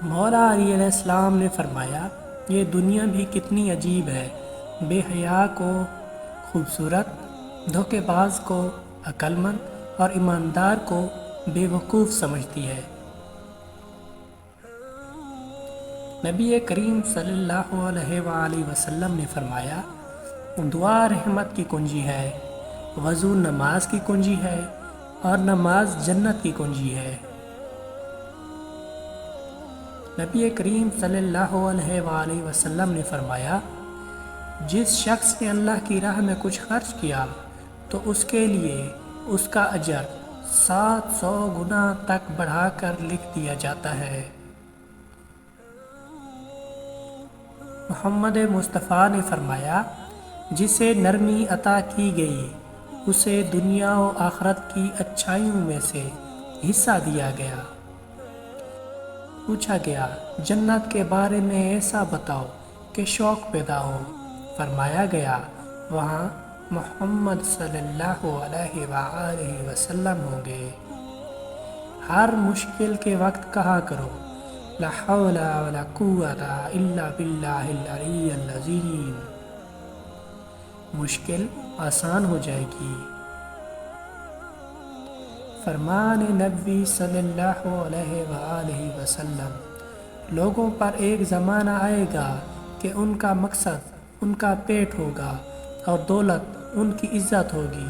مولا علی علیہ السلام نے فرمایا، یہ دنیا بھی کتنی عجیب ہے، بے حیا کو خوبصورت، دھوکے باز کو عقل مند اور ایماندار کو بے وقوف سمجھتی ہے۔ نبی کریم صلی اللہ علیہ وآلہ وسلم نے فرمایا، دعا رحمت کی کنجی ہے، وضو نماز کی کنجی ہے اور نماز جنت کی کنجی ہے۔ نبی کریم صلی اللہ علیہ وآلہ وسلم نے فرمایا، جس شخص نے اللہ کی راہ میں کچھ خرچ کیا تو اس کے لیے اس کا اجر 700 گنا تک بڑھا کر لکھ دیا جاتا ہے۔ محمد مصطفیٰ نے فرمایا، جسے نرمی عطا کی گئی اسے دنیا و آخرت کی اچھائیوں میں سے حصہ دیا گیا۔ پوچھا گیا، جنت کے بارے میں ایسا بتاؤ کہ شوق پیدا ہو۔ فرمایا گیا، وہاں محمد صلی اللہ علیہ وآلہ وسلم ہوں گے۔ ہر مشکل کے وقت کہا کرو، لا حول ولا قوت الا باللہ العلی العظیم، مشکل آسان ہو جائے گی۔ فرمان نبی صلی اللہ علیہ وآلہ وسلم، لوگوں پر ایک زمانہ آئے گا کہ ان کا مقصد ان کا پیٹ ہوگا اور دولت ان کی عزت ہوگی،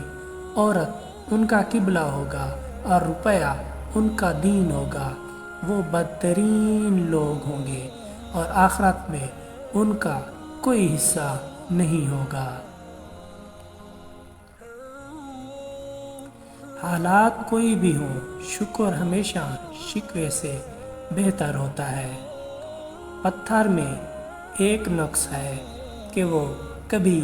عورت ان کا قبلہ ہوگا اور روپیہ ان کا دین ہوگا۔ وہ بدترین لوگ ہوں گے اور آخرت میں ان کا کوئی حصہ نہیں ہوگا۔ حالات کوئی بھی ہوں، شکر ہمیشہ شکوے سے بہتر ہوتا ہے۔ پتھر میں ایک نقص ہے کہ وہ کبھی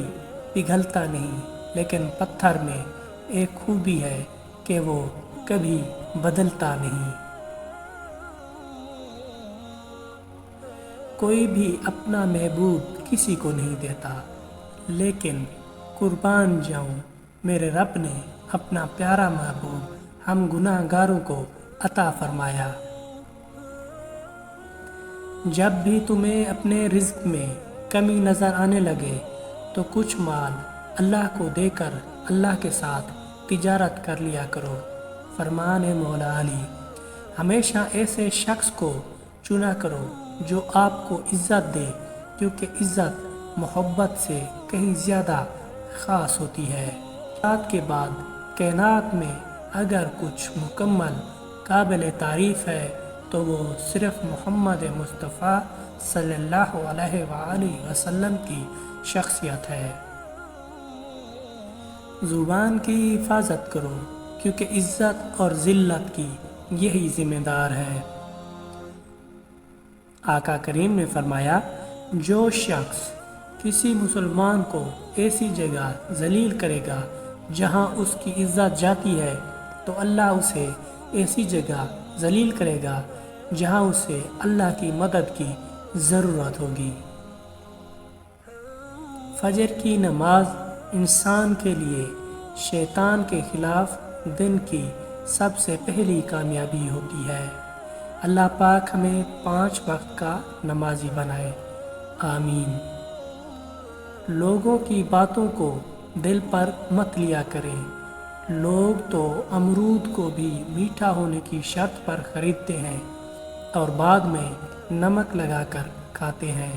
پگھلتا نہیں، لیکن پتھر میں ایک خوبی ہے کہ وہ کبھی بدلتا نہیں۔ کوئی بھی اپنا محبوب کسی کو نہیں دیتا، لیکن قربان جاؤں میرے رب نے اپنا پیارا محبوب ہم گناہ گاروں کو عطا فرمایا۔ جب بھی تمہیں اپنے رزق میں کمی نظر آنے لگے تو کچھ مال اللہ کو دے کر اللہ کے ساتھ تجارت کر لیا کرو۔ فرمان مولا علی، ہمیشہ ایسے شخص کو چنا کرو جو آپ کو عزت دے، کیونکہ عزت محبت سے کہیں زیادہ خاص ہوتی ہے۔ ذات کے بعد کائنات میں اگر کچھ مکمل قابل تعریف ہے تو وہ صرف محمد مصطفیٰ صلی اللہ علیہ وآلہ وسلم کی شخصیت ہے۔ زبان کی حفاظت کرو، کیونکہ عزت اور ذلت کی یہی ذمہ دار ہے۔ آقا کریم نے فرمایا، جو شخص کسی مسلمان کو ایسی جگہ ذلیل کرے گا جہاں اس کی عزت جاتی ہے تو اللہ اسے ایسی جگہ ذلیل کرے گا جہاں اسے اللہ کی مدد کی ضرورت ہوگی۔ فجر کی نماز انسان کے لیے شیطان کے خلاف دن کی سب سے پہلی کامیابی ہوتی ہے۔ اللہ پاک ہمیں 5 وقت کا نمازی بنائے، آمین۔ لوگوں کی باتوں کو دل پر مت لیا کریں۔ لوگ تو امرود کو بھی میٹھا ہونے کی شرط پر خریدتے ہیں اور بعد میں نمک لگا کر کھاتے ہیں۔